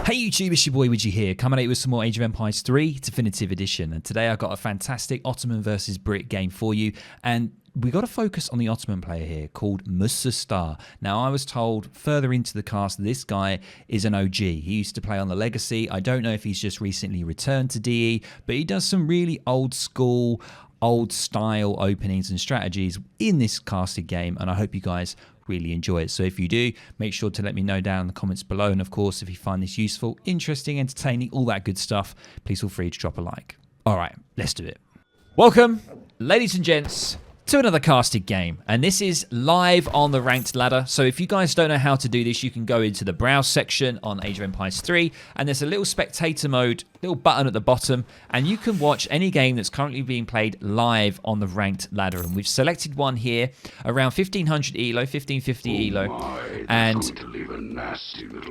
Hey YouTube, it's your boy Widgie here, coming at you with some more Age of Empires 3 Definitive Edition. And today I've got a fantastic Ottoman versus Brit game for you. And we got to focus on the Ottoman player here called Star. Now, I was told further into the cast this guy is an OG. He used to play on the Legacy. I don't know if he's just recently returned to DE, but he does some really old school, old style openings and strategies in this casted game. And I hope you guys really enjoy it. So if you do, make sure to let me know down in the comments below. And of course, if you find this useful, interesting, entertaining, all that good stuff, please feel free to drop a like. All right, let's do it. Welcome, ladies and gents, to another casted game, and this is live on the ranked ladder. So if you guys don't know how to do this, you can go into the browse section on Age of Empires 3, and there's a little spectator mode, little button at the bottom, and you can watch any game that's currently being played live on the ranked ladder. And we've selected one here around 1500 elo, 1550 elo, and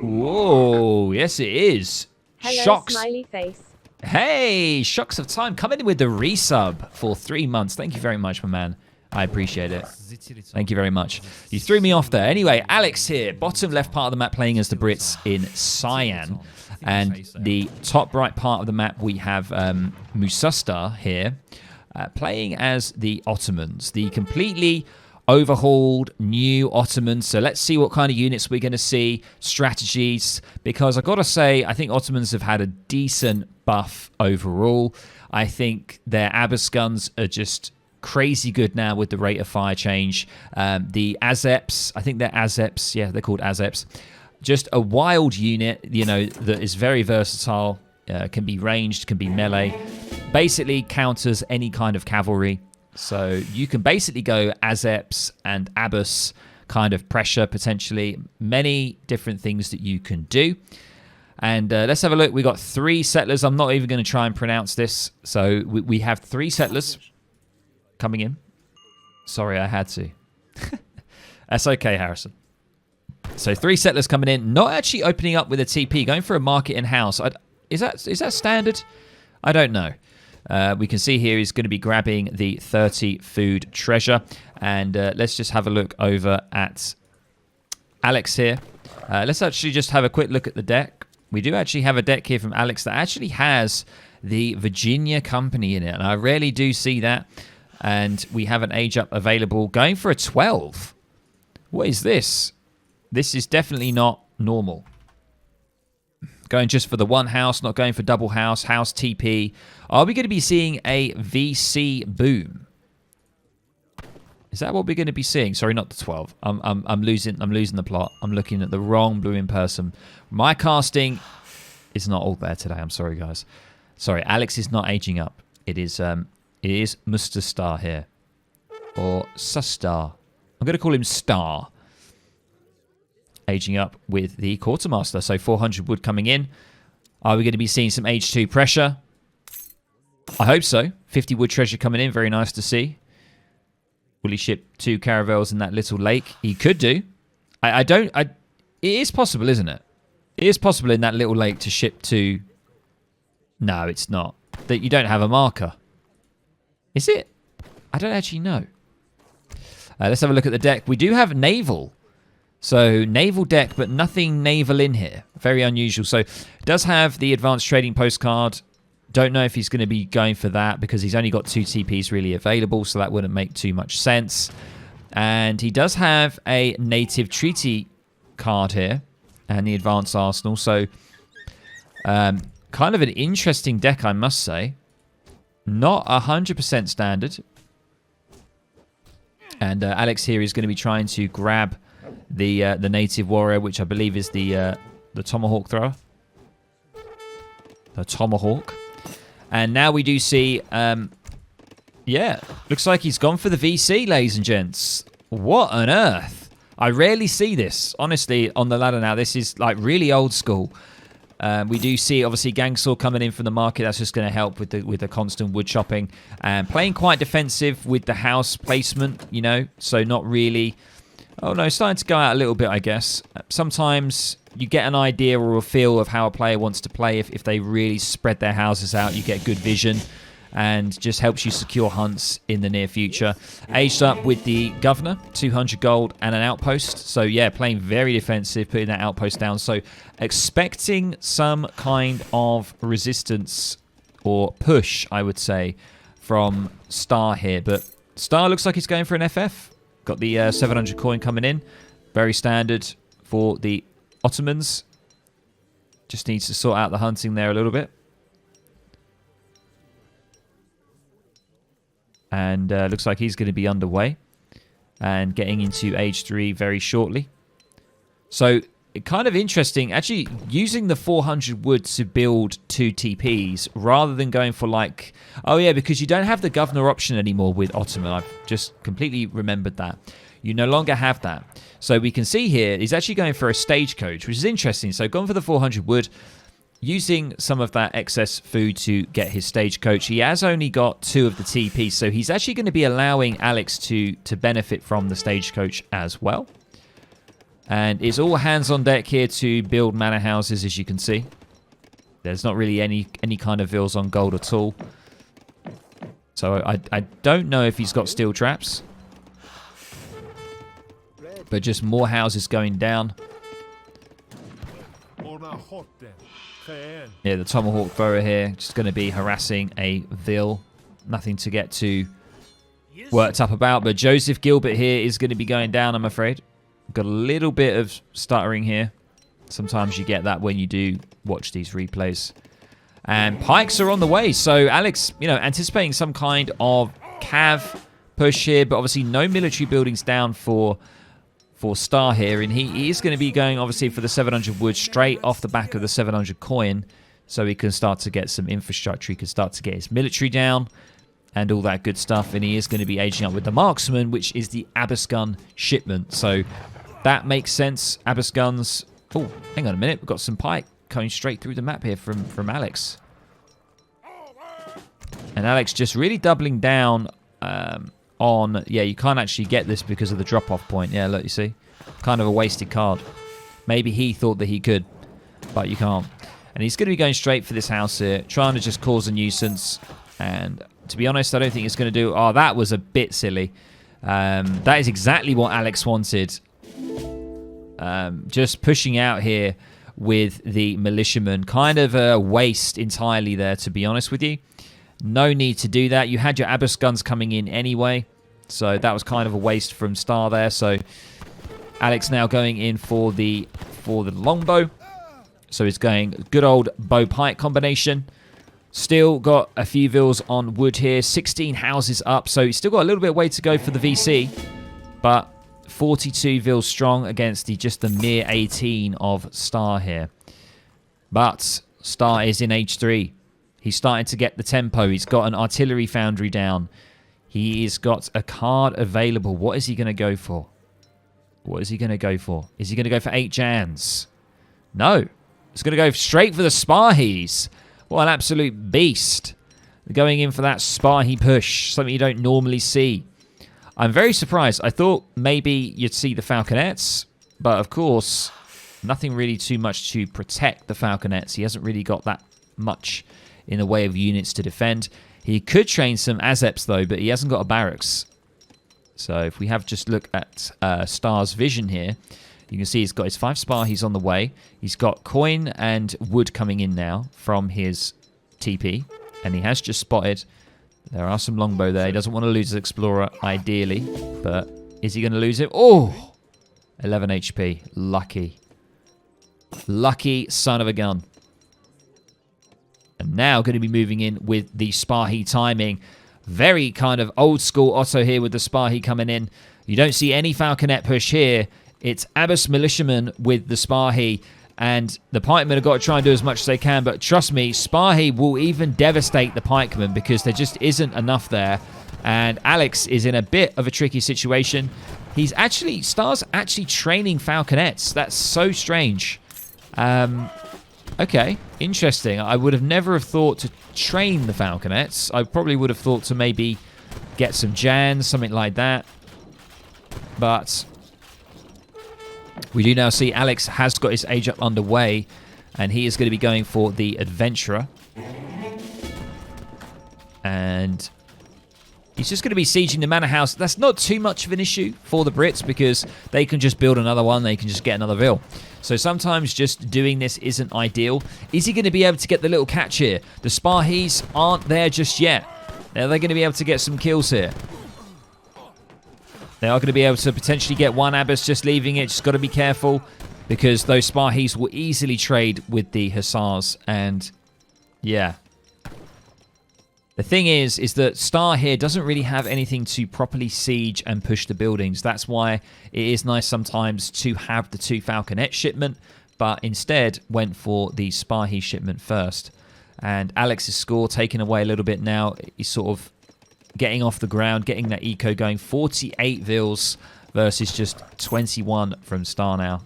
whoa, yes it is. Hello, Shocks. smiley face. Hey, Shocks of Time coming in with the resub for 3 months. Thank you very much, my man. I appreciate it. Thank you very much. You threw me off there. Anyway, Alex here, bottom left part of the map playing as the Brits in Cyan. And the top right part of the map, we have Star here playing as the Ottomans, the completely overhauled new Ottomans. So let's see what kind of units we're going to see, strategies, because I've got to say, I think Ottomans have had a decent buff overall. I think their Abbas guns are just crazy good now with the rate of fire change. The Azeps, I think they're Azeps, yeah, they're called Azeps. Just a wild unit, you know, that is very versatile, can be ranged, can be melee, basically counters any kind of cavalry. So you can basically go Azeps and Abbas kind of pressure potentially. Many different things that you can do. And let's have a look. We got 3 settlers. I'm not even going to try and pronounce this. So we have 3 settlers coming in. Sorry, I had to. That's okay, Harrison. So 3 settlers coming in. Not actually opening up with a TP. Going for a market in house. Is that standard? I don't know. We can see here he's going to be grabbing the 30 food treasure. And let's just have a look over at Alex here. Let's actually just have a quick look at the deck. We do actually have a deck here from Alex that actually has the Virginia Company in it. And I rarely do see that. And we have an age up available. Going for a 12. What is this? This is definitely not normal. Going just for the one house, not going for double house, house TP. Are we going to be seeing a VC boom? Is that what we're going to be seeing? Sorry, not the 12. I'm losing the plot. I'm looking at the wrong blue in person. My casting is not all there today. I'm sorry, guys. Sorry, Alex is not aging up. It is Star here, or Sustar. I'm going to call him Star. Aging up with the quartermaster. So 400 wood coming in. Are we going to be seeing some age 2 pressure? I hope so. 50 wood treasure coming in. Very nice to see. Will he ship 2 caravels in that little lake? He could do. It is possible, isn't it? It is possible in that little lake to ship 2. No, it's not. That you don't have a marker. Is it? I don't actually know. Let's have a look at the deck. We do have naval. So naval deck, but nothing naval in here. Very unusual. So it does have the advanced trading postcard. Don't know if he's going to be going for that because he's only got 2 TPs really available, so that wouldn't make too much sense. And he does have a native treaty card here and the advanced arsenal. So kind of an interesting deck, I must say. Not 100% standard. And Alex here is going to be trying to grab the native warrior, which I believe is the tomahawk thrower. The tomahawk. And now we do see, yeah, looks like he's gone for the VC, ladies and gents. What on earth? I rarely see this, honestly, on the ladder now. This is like really old school. We do see, obviously, Gangsaw coming in from the market. That's just going to help with the constant wood chopping. And playing quite defensive with the house placement, you know, so not really. Oh, no, starting to go out a little bit, I guess. Sometimes you get an idea or a feel of how a player wants to play. If they really spread their houses out, you get good vision. and just helps you secure hunts in the near future. Aged up with the governor, 200 gold and an outpost. So yeah, playing very defensive, putting that outpost down. So expecting some kind of resistance or push, I would say, from Star here. But Star looks like he's going for an FF. Got the 700 coin coming in. Very standard for the Ottomans. Just needs to sort out the hunting there a little bit. And looks like he's going to be underway and getting into age 3 very shortly. So kind of interesting, actually using the 400 wood to build 2 TPs rather than going for like, oh yeah, because you don't have the governor option anymore with Ottoman. I've just completely remembered that. You no longer have that. So we can see here, he's actually going for a stagecoach, which is interesting. So gone for the 400 wood, using some of that excess food to get his stagecoach. He has only got 2 of the TPs, so he's actually going to be allowing Alex to benefit from the stagecoach as well. And it's all hands on deck here to build manor houses, as you can see. There's not really any kind of vills on gold at all. So I don't know if he's got steel traps. But just more houses going down. Yeah, the tomahawk thrower here just going to be harassing a vill. Nothing to get too worked up about. But Joseph Gilbert here is going to be going down, I'm afraid. Got a little bit of stuttering here. Sometimes you get that when you do watch these replays. And pikes are on the way. So Alex, you know, anticipating some kind of cav push here. But obviously no military buildings down for Star here, and he is going to be going obviously for the 700 wood straight off the back of the 700 coin, so he can start to get some infrastructure. He can start to get his military down and all that good stuff, and he is going to be aging up with the marksman, which is the Abbas gun shipment. So that makes sense. Abbas guns. Oh, hang on a minute, we've got some pike coming straight through the map here from Alex, and Alex just really doubling down on, yeah, you can't actually get this because of the drop-off point. Yeah, look, you see? Kind of a wasted card. Maybe he thought that he could, but you can't. And he's going to be going straight for this house here, trying to just cause a nuisance. And to be honest, I don't think it's going to do... Oh, that was a bit silly. That is exactly what Alex wanted. Just pushing out here with the militiaman. Kind of a waste entirely there, to be honest with you. No need to do that. You had your Abbas guns coming in anyway. So that was kind of a waste from Star there. So Alex now going in for the longbow. So he's going good old bow pike combination. Still got a few vills on wood here. 16 houses up. So he's still got a little bit of way to go for the VC. But 42 vills strong against just the mere 18 of Star here. But Star is in age 3. He's starting to get the tempo. He's got an artillery foundry down. He's got a card available. What is he going to go for? What is he going to go for? Is he going to go for 8 Jans? No. He's going to go straight for the Sparhees. What an absolute beast. Going in for that Sparhee push. Something you don't normally see. I'm very surprised. I thought maybe you'd see the Falconets. But of course, nothing really too much to protect the Falconets. He hasn't really got that much in the way of units to defend. He could train some Azeps though, but he hasn't got a barracks. So if we have just look at Star's vision here, you can see he's got his 5 Sparhees on the way. He's got coin and wood coming in now from his TP. And he has just spotted there are some longbow there. He doesn't want to lose his Explorer ideally, but is he going to lose it? Oh! 11 HP. Lucky. Lucky son of a gun. And now going to be moving in with the Sparhee timing. Very kind of old school Otto here with the Sparhee coming in. You don't see any Falconet push here. It's Abbas Militiaman with the Sparhee. And the pikemen have got to try and do as much as they can. But trust me, Sparhee will even devastate the pikemen because there just isn't enough there. And Alex is in a bit of a tricky situation. He's actually, Star's actually training Falconets. That's so strange. Okay, interesting. I would have never have thought to train the Falconets. I probably would have thought to maybe get some Jans, something like that. But we do now see Alex has got his age up underway, and he is going to be going for the Adventurer. And he's just going to be sieging the manor house. That's not too much of an issue for the Brits because they can just build another one. They can just get another vill. So sometimes just doing this isn't ideal. Is he going to be able to get the little catch here? The Spahis aren't there just yet. Now they're going to be able to get some kills here. They are going to be able to potentially get one Abbas just leaving it. Just got to be careful because those Spahis will easily trade with the Hussars. And yeah. The thing is that Star here doesn't really have anything to properly siege and push the buildings. That's why it is nice sometimes to have the 2 Falconet shipment, but instead went for the Spahi shipment first. And Alex's score taken away a little bit now. He's sort of getting off the ground, getting that eco going. 48 vills versus just 21 from Star now.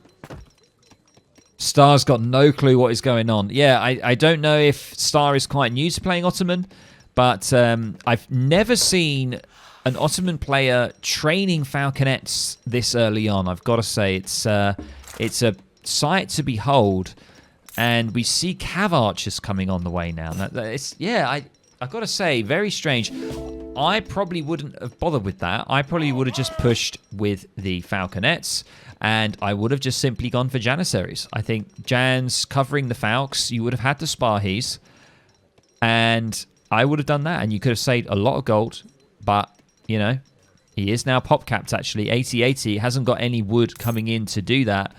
Star's got no clue what is going on. Yeah, I don't know if Star is quite new to playing Ottoman, but I've never seen an Ottoman player training Falconets this early on. I've got to say, it's a sight to behold. And we see Cav Archers coming on the way now. I've got to say, very strange. I probably wouldn't have bothered with that. I probably would have just pushed with the Falconets. And I would have just simply gone for Janissaries. I think Jan's covering the Falcs. You would have had the Spahis. And I would have done that, and you could have saved a lot of gold. But, you know, he is now pop-capped, actually. 80-80. Hasn't got any wood coming in to do that.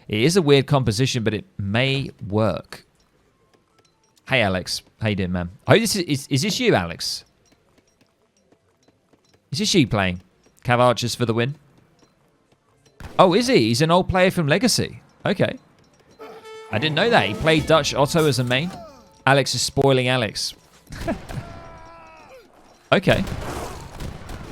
It is a weird composition, but it may work. Hey, Alex. How you doing, man? Oh, is this you, Alex? Is this you playing? Cav Archers for the win? Oh, is he? He's an old player from Legacy. Okay. I didn't know that. He played Dutch Otto as a main. Alex is spoiling Alex. Okay.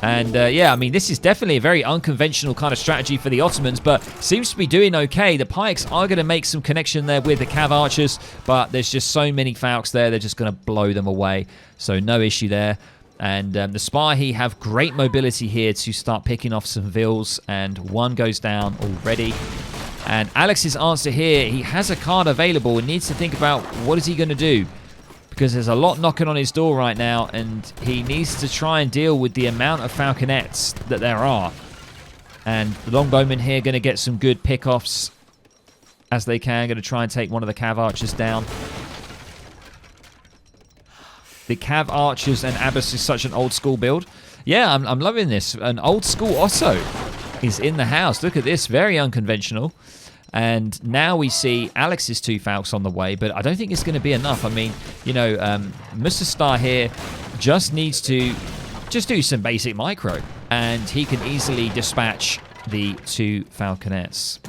And yeah, I mean, this is definitely a very unconventional kind of strategy for the Ottomans, but seems to be doing okay. The Pikes are going to make some connection there with the Cav Archers, but there's just so many Falcons there, they're just going to blow them away. So no issue there. And the Spahi have great mobility here to start picking off some vills, and one goes down already. And Alex's answer here, he has a card available and needs to think about what is he going to do. Because there's a lot knocking on his door right now, and he needs to try and deal with the amount of Falconets that there are. And the Longbowmen here going to get some good pick-offs as they can. Going to try and take one of the Cav Archers down. The Cav Archers and Abbas is such an old-school build. Yeah, I'm loving this. An old-school Otto is in the house. Look at this. Very unconventional. And now we see Alex's 2 Falcons on the way, but I don't think it's going to be enough. I mean, you know, Mr. Star here just needs to just do some basic micro, and he can easily dispatch the 2 Falconets.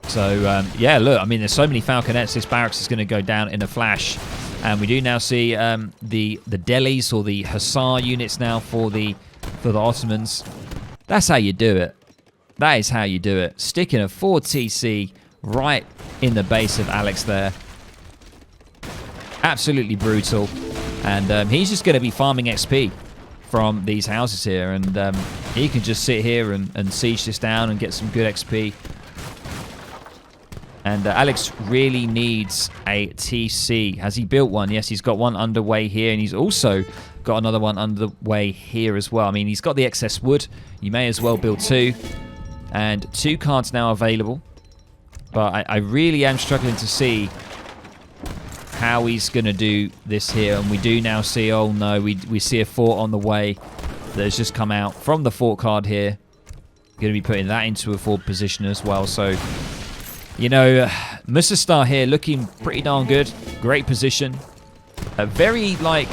So, yeah, look, I mean, there's so many Falconets, this barracks is going to go down in a flash. And we do now see the Delis, or the Hussar units now for the Ottomans. That's how you do it. That is how you do it. Sticking a 4 TC right in the base of Alex there. Absolutely brutal. And he's just going to be farming XP from these houses here. And he can just sit here and siege this down and get some good XP. And Alex really needs a TC. Has he built one? Yes, he's got one underway here. And he's also got another one underway here as well. I mean, he's got the excess wood. You may as well build 2. And 2 cards now available. But I really am struggling to see how he's going to do this here. And we do now see, oh no, we see a fort on the way that has just come out from the fort card here. Going to be putting that into a forward position as well. So, you know, Mr. Star here looking pretty darn good. Great position. A very, like,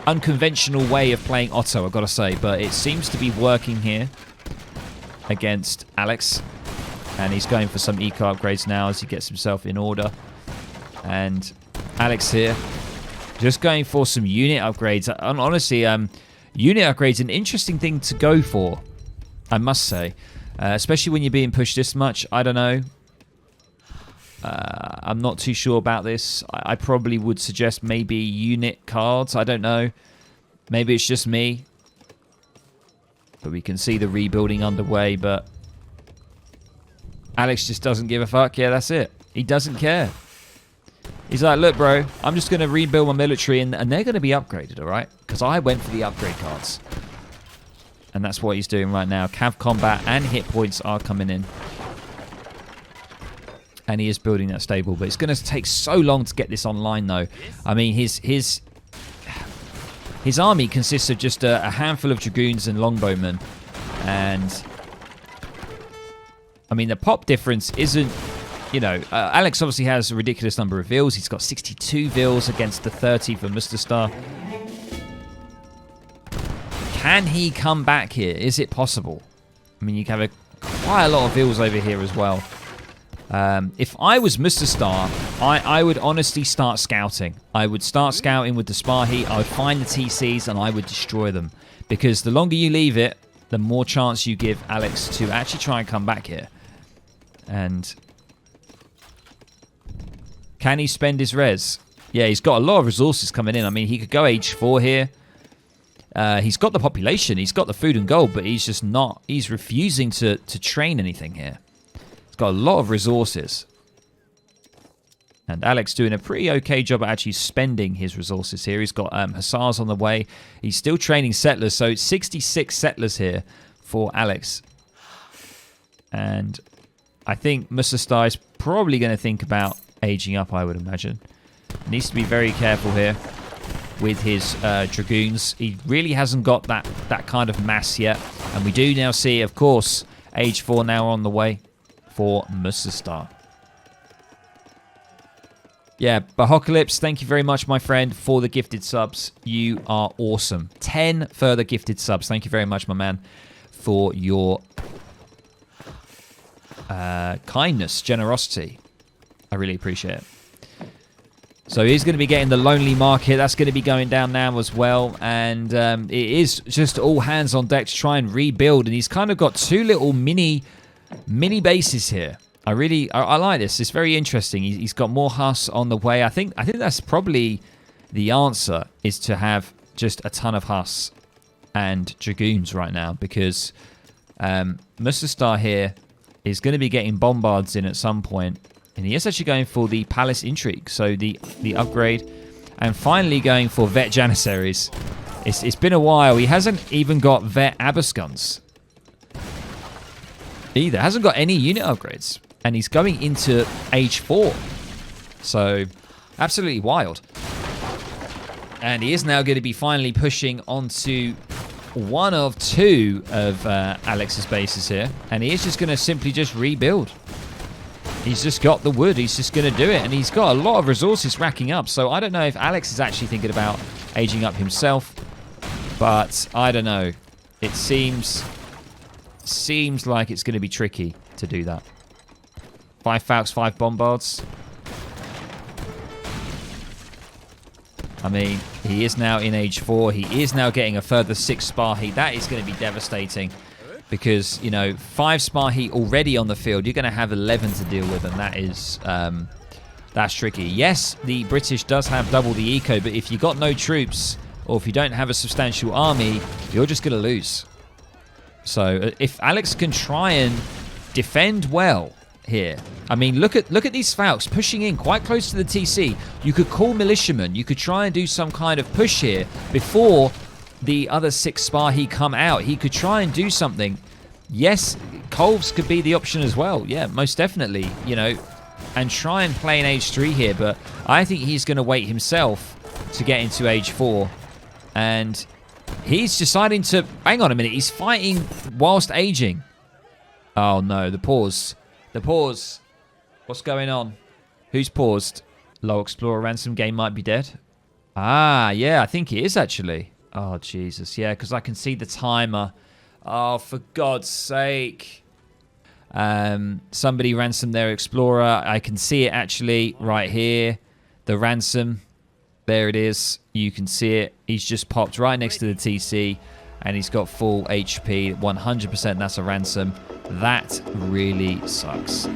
unconventional way of playing Otto, I've got to say. But it seems to be working here against Alex. And he's going for some eco upgrades now as he gets himself in order. And Alex here just going for some unit upgrades. And honestly, unit upgrades an interesting thing to go for, I must say. Especially when you're being pushed this much. I don't know. I'm not too sure about this. I probably would suggest maybe unit cards. I don't know. Maybe it's just me. But we can see the rebuilding underway. But Alex just doesn't give a fuck. Yeah, that's it. He doesn't care. He's like, look, bro, I'm just going to rebuild my military, and they're going to be upgraded, all right? Because I went for the upgrade cards. And that's what he's doing right now. Cav combat and hit points are coming in. And he is building that stable. But it's going to take so long to get this online, though. I mean, his army consists of just a handful of dragoons and longbowmen. And, I mean, the pop difference isn't... You know, Alex obviously has a ridiculous number of vills. He's got 62 vills against the 30 for Mustastar. Can he come back here? Is it possible? I mean, you can have quite a lot of vills over here as well. If I was Mustastar, I would honestly start scouting. I would start scouting with the Spahi. I would find the TCs and I would destroy them. Because the longer you leave it, the more chance you give Alex to actually try and come back here. And... Can he spend his res? Yeah, he's got a lot of resources coming in. I mean, he could go age 4 here. He's got the population. He's got the food and gold, but he's just not... He's refusing to train anything here. He's got a lot of resources. And Alex doing a pretty okay job at actually spending his resources here. He's got Hussars on the way. He's still training settlers, so it's 66 settlers here for Alex. And I think Mustastar is probably going to think about aging up, I would imagine. Needs to be very careful here with his dragoons. He really hasn't got that kind of mass yet. And we do now see, of course, age 4 now on the way for Mustastar. Yeah, Bahocalypse, thank you very much, my friend, for the gifted subs. You are awesome. 10 further gifted subs. Thank you very much, my man, for your kindness, generosity. I really appreciate it. So he's going to be getting the Lonely Market. That's going to be going down now as well. And it is just all hands on deck to try and rebuild. And he's kind of got 2 little mini bases here. I like this. It's very interesting. He's got more Huss on the way. I think that's probably the answer, is to have just a ton of Huss and Dragoons right now. Because Mustastar here is going to be getting Bombards in at some point. And he is actually going for the Palace Intrigue, so the upgrade. And finally going for Vet Janissaries. It's been a while. He hasn't even got Vet Abascuns either. Hasn't got any unit upgrades. And he's going into age 4. So, absolutely wild. And he is now going to be finally pushing onto one of 2 of Alex's bases here. And he is just going to simply just rebuild. He's just got the wood. He's just going to do it. And he's got a lot of resources racking up. So I don't know if Alex is actually thinking about aging up himself. But I don't know. It seems like it's going to be tricky to do that. 5 Falcons, 5 Bombards. I mean, he is now in age 4. He is now getting a further 6 Spahi. That is going to be devastating. Because, you know, 5 Spahi already on the field. You're going to have 11 to deal with, and that is, that's tricky. Yes, the British does have double the eco, but if you've got no troops, or if you don't have a substantial army, you're just going to lose. So, if Alex can try and defend well here. I mean, look at these Falcons pushing in quite close to the TC. You could call militiamen. You could try and do some kind of push here before the other 6 Spahi come out. He could try and do something. Yes, Colves could be the option as well. Yeah, most definitely, you know, and try and play an age 3 here. But I think he's going to wait himself to get into age 4. And he's deciding to... Hang on a minute. He's fighting whilst aging. Oh, no. The pause. The pause. What's going on? Who's paused? Low Explorer Ransom game might be dead. Ah, yeah, I think it is actually. Oh, Jesus. Yeah, because I can see the timer. Oh, for God's sake. Somebody ransomed their Explorer. I can see it actually right here. The ransom. There it is. You can see it. He's just popped right next to the TC. And he's got full HP. 100% that's a ransom. That really sucks.